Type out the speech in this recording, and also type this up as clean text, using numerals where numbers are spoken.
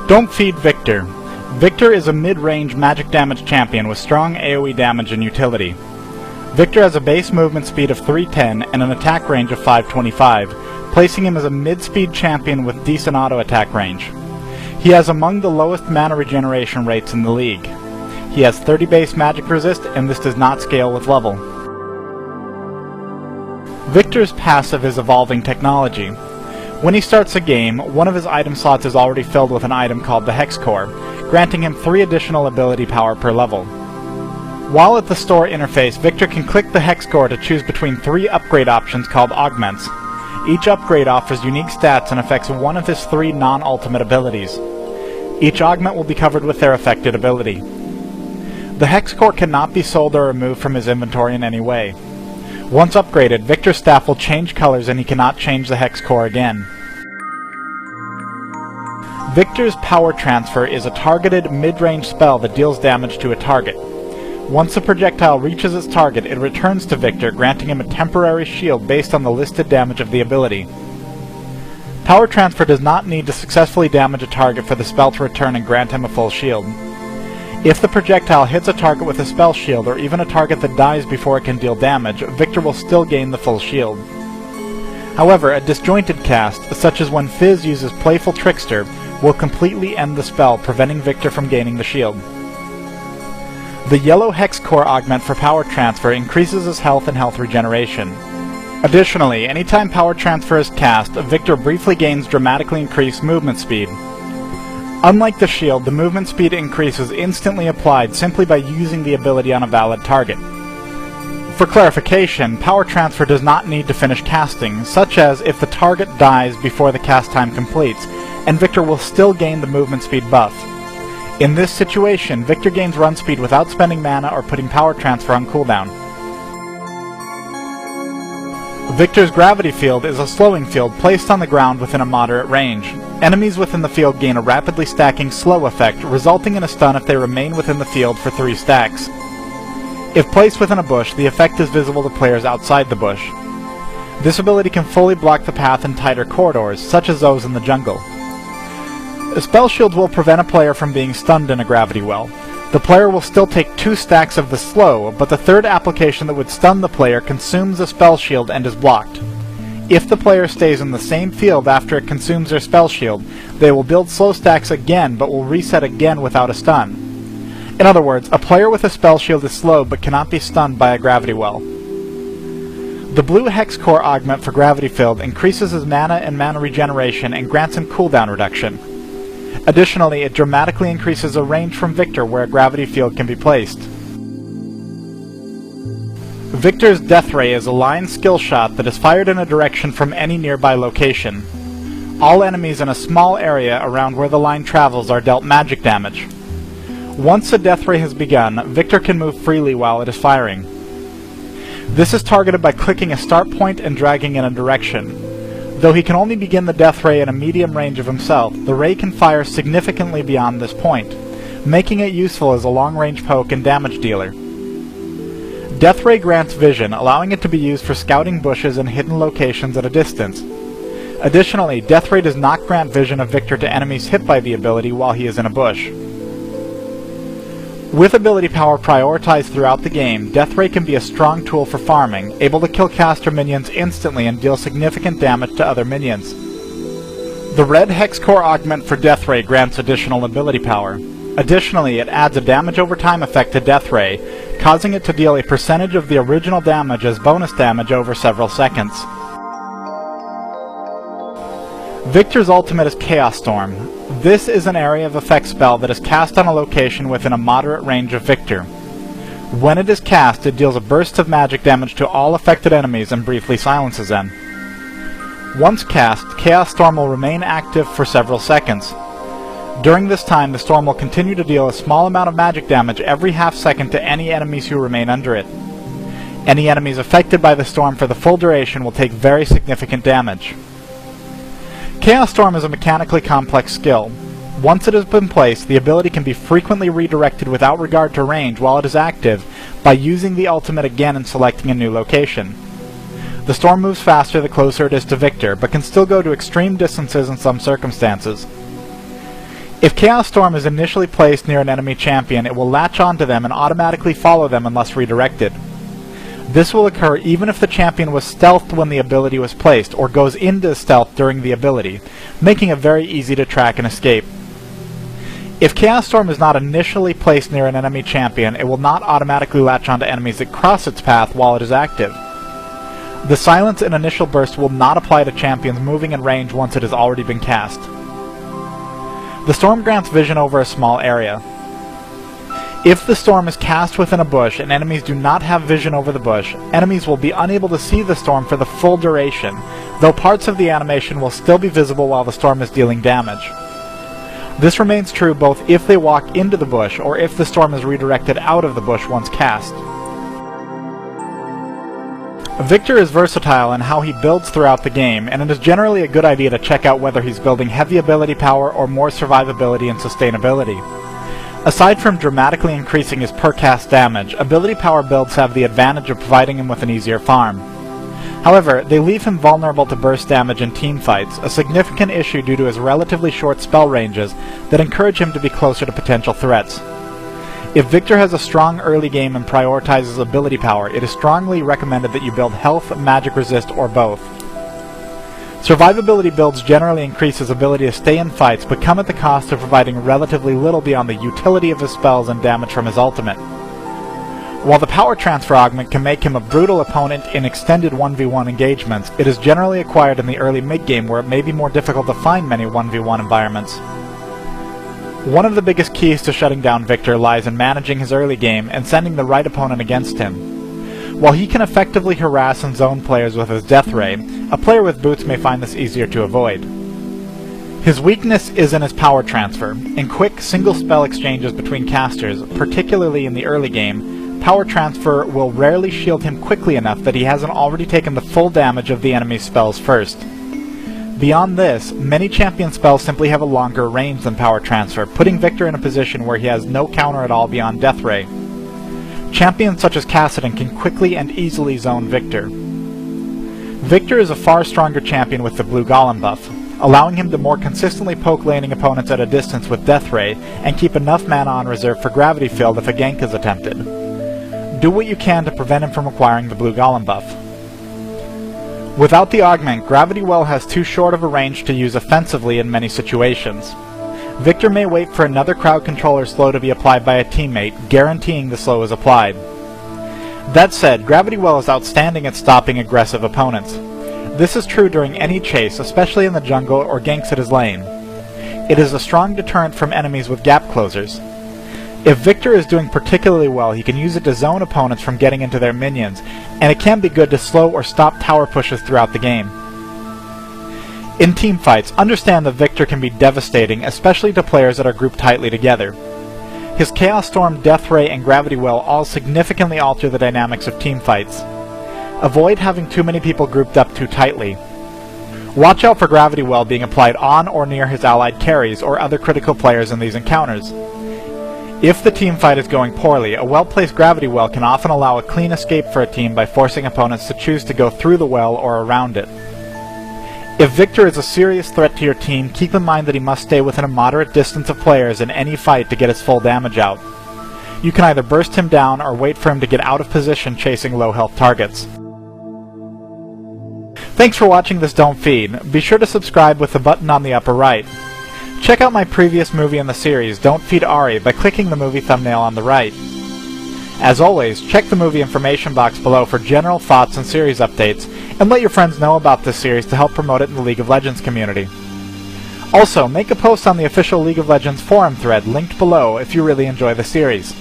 Don't feed Victor. Victor is a mid-range magic damage champion with strong AoE damage and utility. Victor has a base movement speed of 310 and an attack range of 525, placing him as a mid-speed champion with decent auto-attack range. He has among the lowest mana regeneration rates in the league. He has 30 base magic resist, and this does not scale with level. Victor's passive is Evolving Technology. When he starts a game, one of his item slots is already filled with an item called the Hex Core, granting him 3 additional ability power per level. While at the store interface, Victor can click the Hex Core to choose between 3 upgrade options called Augments. Each upgrade offers unique stats and affects one of his 3 non-ultimate abilities. Each augment will be covered with their affected ability. The Hex Core cannot be sold or removed from his inventory in any way. Once upgraded, Victor's staff will change colors and he cannot change the Hex Core again. Victor's Power Transfer is a targeted mid-range spell that deals damage to a target. Once the projectile reaches its target, it returns to Victor, granting him a temporary shield based on the listed damage of the ability. Power Transfer does not need to successfully damage a target for the spell to return and grant him a full shield. If the projectile hits a target with a spell shield, or even a target that dies before it can deal damage, Victor will still gain the full shield. However, a disjointed cast, such as when Fizz uses Playful Trickster, will completely end the spell, preventing Victor from gaining the shield. The yellow Hex Core augment for Power Transfer increases his health and health regeneration. Additionally, anytime Power Transfer is cast, Victor briefly gains dramatically increased movement speed. Unlike the shield, the movement speed increase is instantly applied simply by using the ability on a valid target. For clarification, Power Transfer does not need to finish casting, such as if the target dies before the cast time completes, and Victor will still gain the movement speed buff. In this situation, Victor gains run speed without spending mana or putting Power Transfer on cooldown. Victor's Gravity Field is a slowing field placed on the ground within a moderate range. Enemies within the field gain a rapidly stacking slow effect, resulting in a stun if they remain within the field for 3 stacks. If placed within a bush, the effect is visible to players outside the bush. This ability can fully block the path in tighter corridors, such as those in the jungle. Spell shields will prevent a player from being stunned in a gravity well. The player will still take 2 stacks of the slow, but the third application that would stun the player consumes the spell shield and is blocked. If the player stays in the same field after it consumes their spell shield, they will build slow stacks again but will reset again without a stun. In other words, a player with a spell shield is slow but cannot be stunned by a gravity well. The blue Hex Core augment for Gravity Field increases his mana and mana regeneration and grants him cooldown reduction. Additionally, it dramatically increases the range from Victor where a gravity field can be placed. Victor's Death Ray is a line skill shot that is fired in a direction from any nearby location. All enemies in a small area around where the line travels are dealt magic damage. Once the Death Ray has begun, Victor can move freely while it is firing. This is targeted by clicking a start point and dragging in a direction. Though he can only begin the Death Ray in a medium range of himself, the ray can fire significantly beyond this point, making it useful as a long-range poke and damage dealer. Death Ray grants vision, allowing it to be used for scouting bushes and hidden locations at a distance. Additionally, Death Ray does not grant vision of Victor to enemies hit by the ability while he is in a bush. With ability power prioritized throughout the game, Death Ray can be a strong tool for farming, able to kill caster minions instantly and deal significant damage to other minions. The red Hex Core augment for Death Ray grants additional ability power. Additionally, it adds a damage over time effect to Death Ray, causing it to deal a percentage of the original damage as bonus damage over several seconds. Victor's ultimate is Chaos Storm. This is an area of effect spell that is cast on a location within a moderate range of Victor. When it is cast, it deals a burst of magic damage to all affected enemies and briefly silences them. Once cast, Chaos Storm will remain active for several seconds. During this time, the storm will continue to deal a small amount of magic damage every half second to any enemies who remain under it. Any enemies affected by the storm for the full duration will take very significant damage. Chaos Storm is a mechanically complex skill. Once it has been placed, the ability can be frequently redirected without regard to range while it is active by using the ultimate again and selecting a new location. The storm moves faster the closer it is to Victor, but can still go to extreme distances in some circumstances. If Chaos Storm is initially placed near an enemy champion, it will latch onto them and automatically follow them unless redirected. This will occur even if the champion was stealthed when the ability was placed, or goes into stealth during the ability, making it very easy to track and escape. If Chaos Storm is not initially placed near an enemy champion, it will not automatically latch onto enemies that cross its path while it is active. The silence and initial burst will not apply to champions moving in range once it has already been cast. The storm grants vision over a small area. If the storm is cast within a bush and enemies do not have vision over the bush, enemies will be unable to see the storm for the full duration, though parts of the animation will still be visible while the storm is dealing damage. This remains true both if they walk into the bush or if the storm is redirected out of the bush once cast. Victor is versatile in how he builds throughout the game, and it is generally a good idea to check out whether he's building heavy ability power or more survivability and sustainability. Aside from dramatically increasing his per cast damage, ability power builds have the advantage of providing him with an easier farm. However, they leave him vulnerable to burst damage in team fights, a significant issue due to his relatively short spell ranges that encourage him to be closer to potential threats. If Victor has a strong early game and prioritizes ability power, it is strongly recommended that you build health, magic resist, or both. Survivability builds generally increase his ability to stay in fights, but come at the cost of providing relatively little beyond the utility of his spells and damage from his ultimate. While the power transfer augment can make him a brutal opponent in extended 1v1 engagements, it is generally acquired in the early mid-game where it may be more difficult to find many 1v1 environments. One of the biggest keys to shutting down Victor lies in managing his early game and sending the right opponent against him. While he can effectively harass and zone players with his Death Ray, a player with boots may find this easier to avoid. His weakness is in his power transfer. In quick, single spell exchanges between casters, particularly in the early game, power transfer will rarely shield him quickly enough that he hasn't already taken the full damage of the enemy's spells first. Beyond this, many champion spells simply have a longer range than power transfer, putting Victor in a position where he has no counter at all beyond Death Ray. Champions such as Kassadin can quickly and easily zone Victor. Victor is a far stronger champion with the blue golem buff, allowing him to more consistently poke laning opponents at a distance with Death Ray and keep enough mana on reserve for Gravity Field if a gank is attempted. Do what you can to prevent him from acquiring the blue golem buff. Without the augment, Gravity Well has too short of a range to use offensively in many situations. Victor may wait for another crowd controller slow to be applied by a teammate, guaranteeing the slow is applied. That said, Gravity Well is outstanding at stopping aggressive opponents. This is true during any chase, especially in the jungle or ganks at his lane. It is a strong deterrent from enemies with gap closers. If Victor is doing particularly well, he can use it to zone opponents from getting into their minions, and it can be good to slow or stop tower pushes throughout the game. In teamfights, understand that Victor can be devastating, especially to players that are grouped tightly together. His Chaos Storm, Death Ray, and Gravity Well all significantly alter the dynamics of teamfights. Avoid having too many people grouped up too tightly. Watch out for Gravity Well being applied on or near his allied carries or other critical players in these encounters. If the teamfight is going poorly, a well-placed Gravity Well can often allow a clean escape for a team by forcing opponents to choose to go through the well or around it. If Victor is a serious threat to your team, keep in mind that he must stay within a moderate distance of players in any fight to get his full damage out. You can either burst him down or wait for him to get out of position chasing low health targets. Thanks for watching this Don't Feed. Be sure to subscribe with the button on the upper right. Check out my previous movie in the series, Don't Feed Ari, by clicking the movie thumbnail on the right. As always, check the movie information box below for general thoughts and series updates, and let your friends know about this series to help promote it in the League of Legends community. Also, make a post on the official League of Legends forum thread linked below if you really enjoy the series.